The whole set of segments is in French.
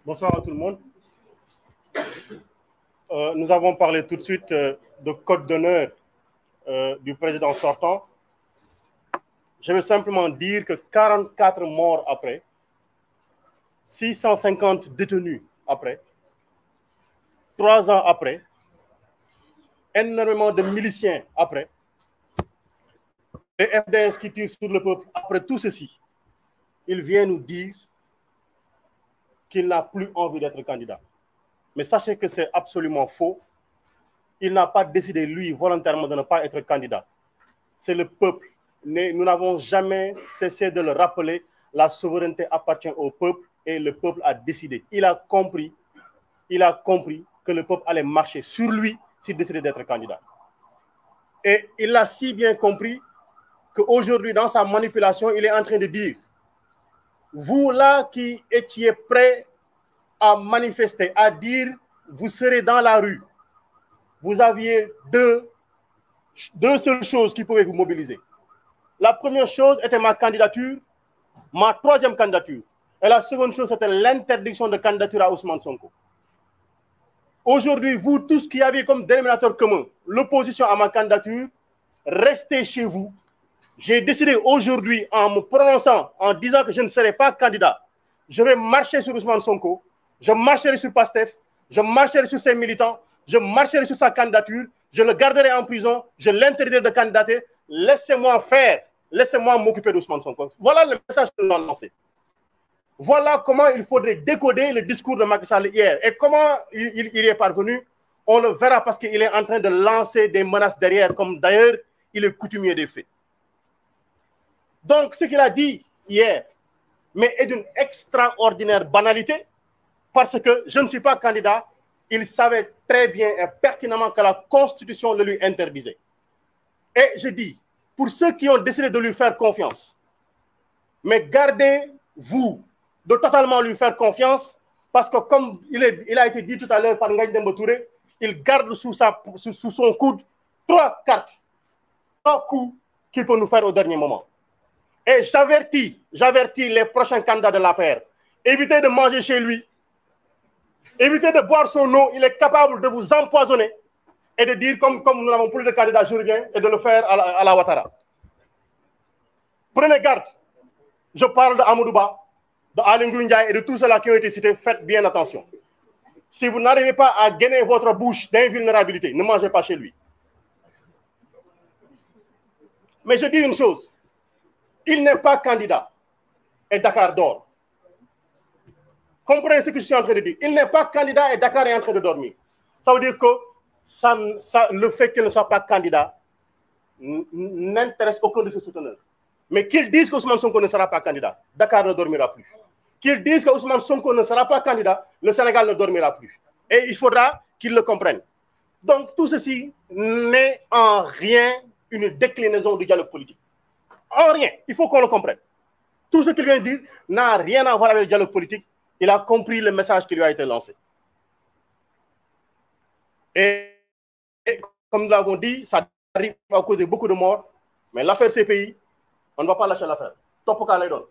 Bonsoir à tout le monde. Nous avons parlé tout de suite de code d'honneur du président sortant. Je veux simplement dire que 44 morts après, 650 détenus après, 3 ans après, énormément de miliciens après, les FDS qui tirent sur le peuple après tout ceci, il vient nous dire qu'il n'a plus envie d'être candidat. Mais sachez que c'est absolument faux. Il n'a pas décidé, lui, volontairement, de ne pas être candidat. C'est le peuple. Nous n'avons jamais cessé de le rappeler. La souveraineté appartient au peuple et le peuple a décidé. Il a compris que le peuple allait marcher sur lui s'il décidait d'être candidat. Et il l'a si bien compris qu'aujourd'hui, dans sa manipulation, il est en train de dire, vous là qui étiez prêts à manifester, à dire, vous serez dans la rue, vous aviez deux seules choses qui pouvaient vous mobiliser. La première chose était ma candidature, ma troisième candidature. Et la seconde chose, c'était l'interdiction de candidature à Ousmane Sonko. Aujourd'hui, vous tous qui avez comme dénominateur commun l'opposition à ma candidature, restez chez vous. J'ai décidé aujourd'hui, en me prononçant, en disant que je ne serai pas candidat, je vais marcher sur Ousmane Sonko, je marcherai sur PASTEF, je marcherai sur ses militants, je marcherai sur sa candidature, je le garderai en prison, je l'interdirai de candidater. Laissez-moi faire, laissez-moi m'occuper d'Ousmane Sonko. Voilà le message que nous avons lancé. Voilà comment il faudrait décoder le discours de Macky Sall hier. Et comment il y est parvenu, on le verra parce qu'il est en train de lancer des menaces derrière, comme d'ailleurs il est coutumier des faits. Donc, ce qu'il a dit hier, mais est d'une extraordinaire banalité, parce que je ne suis pas candidat, il savait très bien et pertinemment que la Constitution le lui interdisait. Et je dis, pour ceux qui ont décidé de lui faire confiance, mais gardez-vous de totalement lui faire confiance, parce que comme il a été dit tout à l'heure par Ngagne Demba Touré, il garde sous son coude 3 cartes, 3 coups qu'il peut nous faire au dernier moment. Et j'avertis les prochains candidats de l'APR, évitez de manger chez lui, évitez de boire son eau, il est capable de vous empoisonner et de dire, comme nous n'avons plus de candidats, je reviens, et de le faire à la Ouattara. Prenez garde. Je parle de Amadouba, de Alingou Ndiaye et de tous ceux-là qui ont été cités. Faites bien attention. Si vous n'arrivez pas à gainer votre bouche d'invulnérabilité, ne mangez pas chez lui. Mais je dis une chose, il n'est pas candidat et Dakar dort. Comprenez ce que je suis en train de dire. Il n'est pas candidat et Dakar est en train de dormir. Ça veut dire que le fait qu'il ne soit pas candidat n'intéresse aucun de ses souteneurs. Mais qu'ils disent qu'Ousmane Sonko ne sera pas candidat, Dakar ne dormira plus. Qu'ils disent qu'Ousmane Sonko ne sera pas candidat, le Sénégal ne dormira plus. Et il faudra qu'ils le comprennent. Donc tout ceci n'est en rien une déclinaison du dialogue politique. En rien, il faut qu'on le comprenne. Tout ce qu'il vient de dire n'a rien à voir avec le dialogue politique. Il a compris le message qui lui a été lancé. Et comme nous l'avons dit, ça arrive à causer beaucoup de morts, mais l'affaire CPI, on ne va pas lâcher l'affaire. Top cas les donne.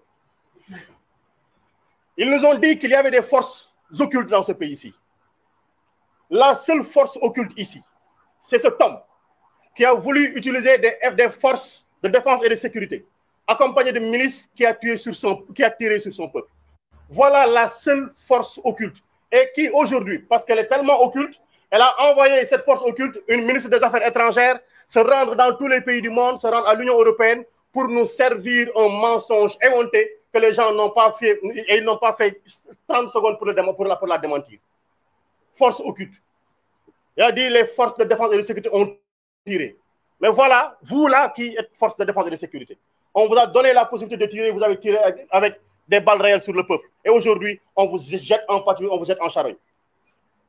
Ils nous ont dit qu'il y avait des forces occultes dans ce pays-ci. La seule force occulte ici, c'est cet homme qui a voulu utiliser des forces de défense et de sécurité, accompagné de milices qui a tiré sur son peuple. Voilà la seule force occulte. Et qui aujourd'hui, parce qu'elle est tellement occulte, elle a envoyé cette force occulte, une ministre des Affaires étrangères, se rendre dans tous les pays du monde, se rendre à l'Union européenne pour nous servir un mensonge éhonté que les gens n'ont pas fait, et ils n'ont pas fait 30 secondes pour la démentir. Force occulte. Il a dit les forces de défense et de sécurité ont tiré. Mais voilà, vous là qui êtes force de défense et de sécurité, on vous a donné la possibilité de tirer, vous avez tiré avec des balles réelles sur le peuple. Et aujourd'hui, on vous jette en patrouille, on vous jette en charogne.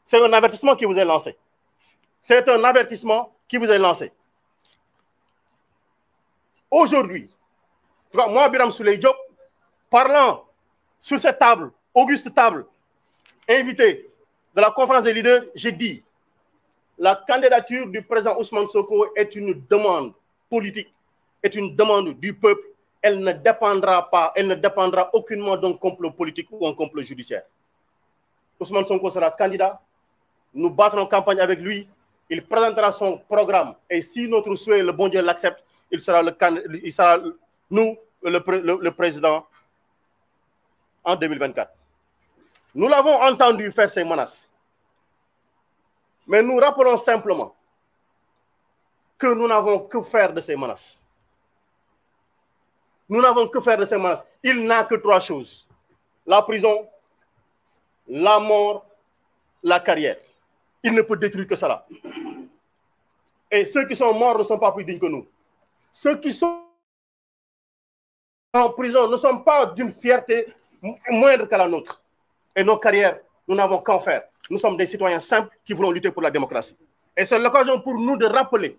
C'est un avertissement qui vous est lancé. C'est un avertissement qui vous est lancé. Aujourd'hui, moi, Biram Souley Diop, parlant sur cette table, auguste table, invité de la conférence des leaders, j'ai dit la candidature du président Ousmane Sonko est une demande politique, est une demande du peuple. Elle ne dépendra aucunement d'un complot politique ou un complot judiciaire. Ousmane Sonko sera candidat. Nous battrons campagne avec lui. Il présentera son programme. Et si notre souhait, le bon Dieu l'accepte, il sera nous, le président en 2024. Nous l'avons entendu faire ces menaces. Mais nous rappelons simplement que nous n'avons que faire de ces menaces. Nous n'avons que faire de ces menaces. Il n'a que 3 choses. La prison, la mort, la carrière. Il ne peut détruire que cela. Et ceux qui sont morts ne sont pas plus dignes que nous. Ceux qui sont en prison ne sont pas d'une fierté moindre que la nôtre. Et nos carrières, nous n'avons qu'en faire. Nous sommes des citoyens simples qui voulons lutter pour la démocratie. Et c'est l'occasion pour nous de rappeler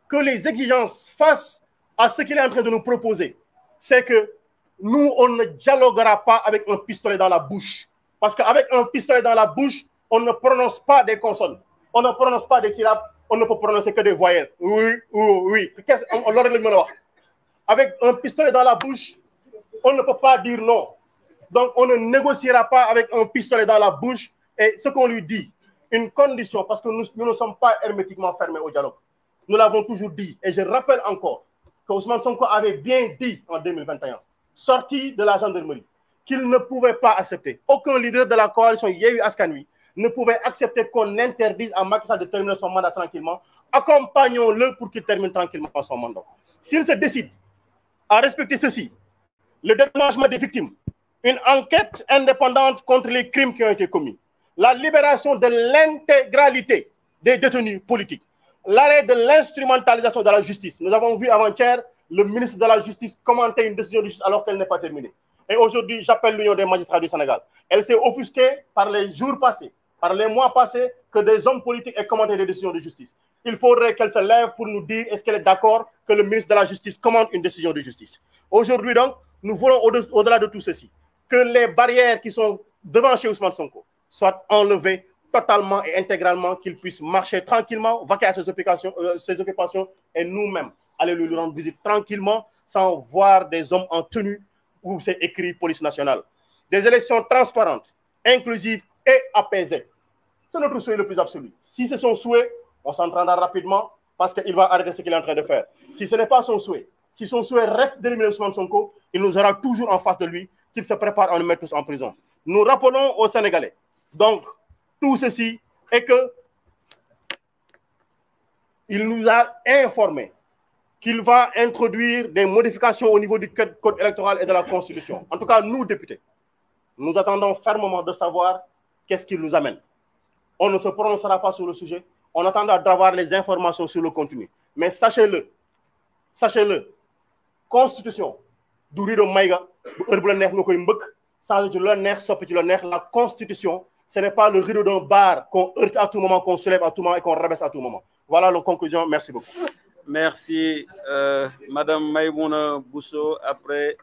que les exigences face à ce qu'il est en train de nous proposer, c'est que nous, on ne dialoguera pas avec un pistolet dans la bouche. Parce qu'avec un pistolet dans la bouche, on ne prononce pas des consonnes. On ne prononce pas des syllabes. On ne peut prononcer que des voyelles. Oui, oui, oui. Avec un pistolet dans la bouche, on ne peut pas dire non. Donc, on ne négociera pas avec un pistolet dans la bouche. Et ce qu'on lui dit, une condition, parce que nous ne sommes pas hermétiquement fermés au dialogue. Nous l'avons toujours dit. Et je rappelle encore que Ousmane Sonko avait bien dit en 2021, sorti de la gendarmerie, qu'il ne pouvait pas accepter. Aucun leader de la coalition Yewwi Askan Wi ne pouvait accepter qu'on interdise à Macky Sall de terminer son mandat tranquillement. Accompagnons-le pour qu'il termine tranquillement son mandat. S'il se décide à respecter ceci, le dédommagement des victimes, une enquête indépendante contre les crimes qui ont été commis, la libération de l'intégralité des détenus politiques, l'arrêt de l'instrumentalisation de la justice. Nous avons vu avant-hier le ministre de la Justice commenter une décision de justice alors qu'elle n'est pas terminée. Et aujourd'hui, j'appelle l'Union des magistrats du Sénégal. Elle s'est offusquée par les jours passés, par les mois passés, que des hommes politiques aient commenté des décisions de justice. Il faudrait qu'elle se lève pour nous dire est-ce qu'elle est d'accord que le ministre de la Justice commente une décision de justice. Aujourd'hui donc, nous voulons au-delà de tout ceci, que les barrières qui sont devant chez Ousmane Sonko soient enlevées totalement et intégralement, qu'il puisse marcher tranquillement, vaquer à ses occupations et nous-mêmes aller lui rendre visite tranquillement sans voir des hommes en tenue où c'est écrit police nationale. Des élections transparentes, inclusives et apaisées. C'est notre souhait le plus absolu. Si c'est son souhait, on s'entendra rapidement parce qu'il va arrêter ce qu'il est en train de faire. Si ce n'est pas son souhait, si son souhait reste d'éliminer Ousmane Sonko, il nous aura toujours en face de lui qu'il se prépare à nous mettre tous en prison. Nous rappelons aux Sénégalais, donc, tout ceci est que il nous a informé qu'il va introduire des modifications au niveau du code électoral et de la Constitution. En tout cas, nous, députés, nous attendons fermement de savoir qu'est-ce qu'il nous amène. On ne se prononcera pas sur le sujet. On attendra d'avoir les informations sur le contenu. Mais sachez-le, Constitution, du rido maïga, la Constitution, ce n'est pas le rideau d'un bar qu'on heurte à tout moment, qu'on soulève à tout moment et qu'on rabaisse à tout moment. Voilà la conclusion. Merci beaucoup. Merci, Madame Maïmouna Bousso. Après